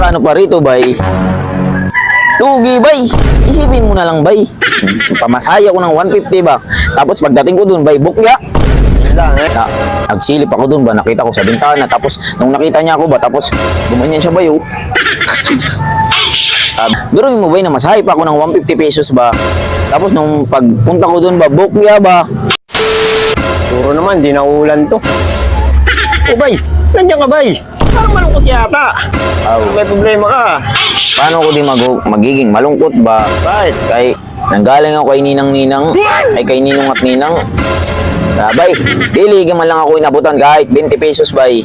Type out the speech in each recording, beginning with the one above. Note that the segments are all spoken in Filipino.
nakakaano pa rito, bay. Lugi, bay. Isipin mo na lang, bay. Pamasaya ko ng 150 ba? Tapos pagdating ko dun, bay, bukya. Nagsilip ako dun ba? Nakita ko sa bintana. Tapos, nung nakita niya ako ba? Tapos, gumanyan siya, bay, oh. Biruin mo, bay, na masahay pa ako ng 150 pesos ba? Tapos, nung pagpunta ko dun ba? Bukya ba? Puro naman, di na ulan to. O bay, nandiyan ka bay. Parang malungkot yata. May problema ka. Paano ko di magiging malungkot ba? Bakit? Kay nanggaling ako kay Ninang-Ninang, ay kay Ninong at Ninang. Bay, dili man lang ako inabutan kahit 20 pesos, bay.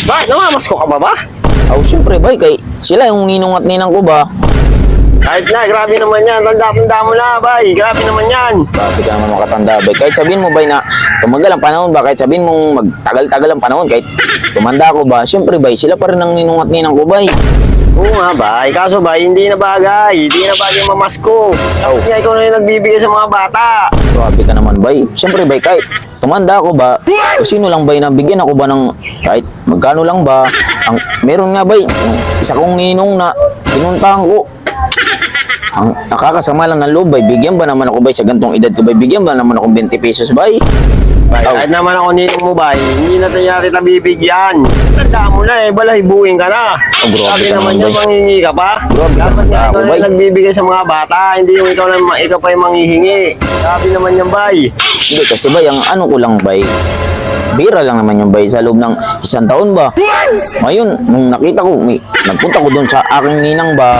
Bakit? Namamasko ka ba? Oh, siyempre, bay, kay sila yung Ninong at Ninang ko ba? Kahit na, grabe naman yan. Tanda mo na, bay. Grabe naman yan. Bakit ka naman makatanda, bay? Kahit sabihin mo, bay, na tumagal ang panahon ba? Kahit sabihin mong magtagal-tagal ang panahon, kahit tumanda ko ba? Siyempre, bay, sila pa rin ang Ninong at Ninang ko, bay. Oo nga, bay. Kaso, bay, hindi na bagay. Hindi na bagay mamasko. Tapos nga, ikaw na yung nagbibigay sa mga bata. Grabe ka naman, bay. Siyempre, bay, kahit tumanda ako ba? O sino lang, bay, na bigyan ako ba ng kahit magkano lang ba? Meron nga, bay, isa kong ninong na pinuntahan ko. Ang nakakasama lang ng loob, bay, bigyan ba naman ako, bay, sa gantong edad ko, bay, bigyan ba naman ako 20 pesos, bay? Bay, kahit naman ako ninong mo, bay, hindi na tayo kita bibigyan. Tanda mo na eh, balahibuin ka na. Grabe Sabi ka naman naman, yun, bay. manghingi ka pa. Grabe ka Dapat naman sa nga ako, ikaw na bay. yung nagbibigay sa mga bata, hindi yung ikaw pa yung manghihingi. Sabi naman yan, bay. Hindi, kasi, bay, ang ano ko lang, bay, bira lang naman yung bay sa loob ng isang taon ba? Ngayon, nung nakita ko, nagpunta ko doon sa aking ninang ba,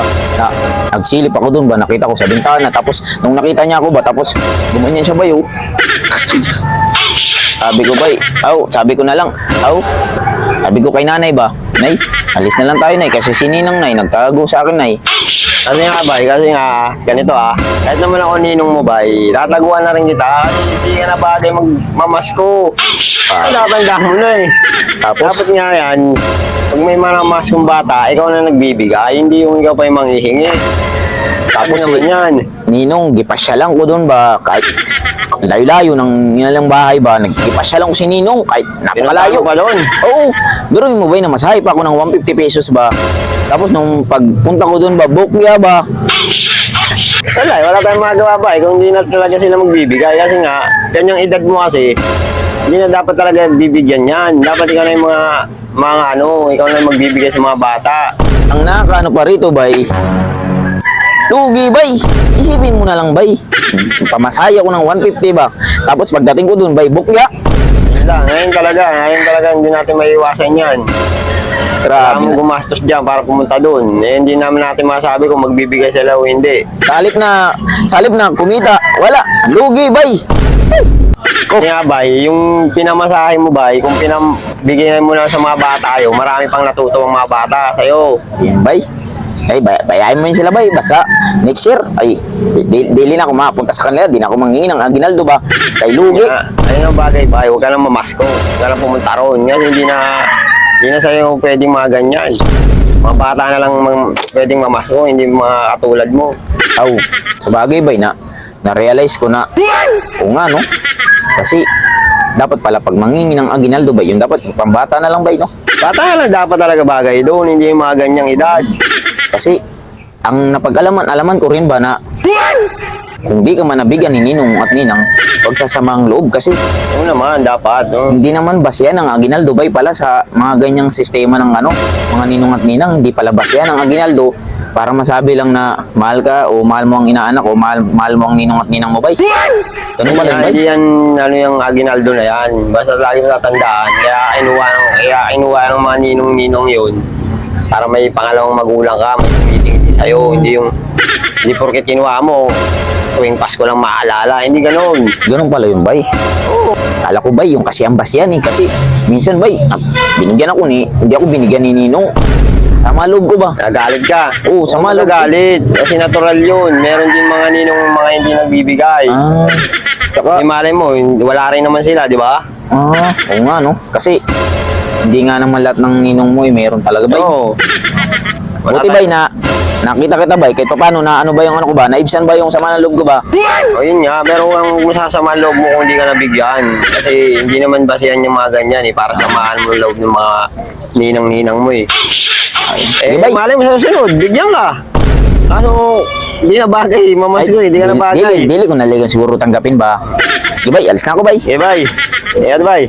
nagsilip ako doon ba, nakita ko sa bintana, tapos nung nakita niya ako ba, tapos gumanyan siya, bay, oh. Sabi ko, bay, sabi ko na lang, sabi ko kay nanay ba, nay, alis na lang tayo, nay, kasi si ninang, nay, nagtago sa akin, nay. Kasi nga, bay, kasi nga, ganito kahit naman ako ninong mo, bay, tataguan na rin kita, hindi ka na bagay magmamasko. Tatanda mo na eh. Tapos, Dapat nga yan, pag may manamaskong bata, ikaw na nagbibigay, hindi yung ikaw pa yung manghihingi. tapos Ano naman yan? Ninong, gipasya lang ko doon ba, kahit layo-layo ng nilalang bahay ba, nagipasya lang ko si Ninong, kahit napakalayo. Pinuntahan mo pa doon? Oo, biruin mo, bay, na masahay pa ako ng 150 pesos ba? Tapos nung pagpunta ko doon ba, bukya ba? Wala tayong magawa ba kung hindi na talaga sila magbibigay. Kasi nga, ganyang edad mo kasi, hindi na dapat talaga bibigyan yan. Dapat ikaw na yung ikaw na yung magbibigay sa mga bata. Ang nakakaano pa rito, bay, lugi, bay. Isipin mo na lang, bay. Pamasaya ko ng 150 ba? Tapos pagdating ko doon, bay, bukya. Ngayon talaga, hindi natin maiiwasan yan. Kailangan Grabe mo na. gumastos dyan para pumunta doon. Hindi namin natin masabi kung magbibigay sila o hindi. Salip na, kumita, wala. Lugi, bay. Kaya bay, yung pinamasahe mo bay, kung pinabigyan mo lang sa mga bata yun, marami pang natuto ang mga bata sa'yo. Yan, bay. Ay, bayahin mo yun sila, bay. Basta, next year, ay, dili na ako makapunta sa kanila. Di na ako mangingin ng Aguinaldo ba? Kay lugi. Ayun ang bagay bay, huwag ka nang mamasko. Huwag ka nang pumunta roon. Kasi hindi na sa'yo pwedeng mga ganyan. Mga bata na lang pwedeng mamasko, hindi mga katulad mo. Sa bagay, bay, na-realize ko na, oo nga, no? Kasi, dapat pala pag mangingin ng Aguinaldo, bay, yun dapat pambata na lang, bay, no? Bata na lang dapat talaga bagay doon, hindi yung mga ganyang edad. Kasi, ang napag-alaman ko rin ba na kung di ka man nabigyan ni Ninong at Ninang, huwag sasamang loob kasi Oo naman, dapat. No? hindi naman basya ng Aguinaldo, bay, pala sa mga ganyang sistema ng mga Ninong at Ninang, hindi pala basya ng Aguinaldo para masabi lang na mahal ka o mahal mo ang inaanak o mahal mo ang Ninong at Ninang mo, bay. Ganun pala, bay. Hindi yan, yung Aguinaldo na yan. Basta lagi mo tatandaan. Kaya kinuha ng mga ninong-ninong yun. Para may pangalawang magulang ka, may tumitingin sa'yo. Hindi porket kinuha mo, tuwing Pasko lang maalala. Hindi ganon. Ganun pala yun, bay. Oo. Kala ko, bay, yung kasi ang basyan, eh. Kasi minsan, bay, binigyan ako hindi ako binigyan ni Ninong. Sama loob ko ba? Nagalit ka. Oo, sama loob. Nagalit. Kasi natural yun. Meron din mga ninong mga hindi nagbibigay. Tsaka, Di malay mo, wala rin naman sila, di ba? oo nga, no? Kasi, hindi nga naman lahat ng ninong mo, meron talaga, bay. Oo. Buti, bay, nakita kita, bay, kahit paano na ano ba yung ano ko ba? Naibsan ba yung sama ng loob ko ba? O yun nga, pero ang masasama loob mo kung hindi ka nabigyan. Kasi hindi naman basihan yung mga ganyan para samahan mo loob ng mga ninang-ninang mo eh. Sige, bay. malay mo sa susunod, bigyan ka. Kaso, hindi na bagay, mamas ko, hindi ka na bagay. Dili ko naligan siguro tanggapin ba. Sige bay, alis na ako bay. Okay, bye. Ingat, bye.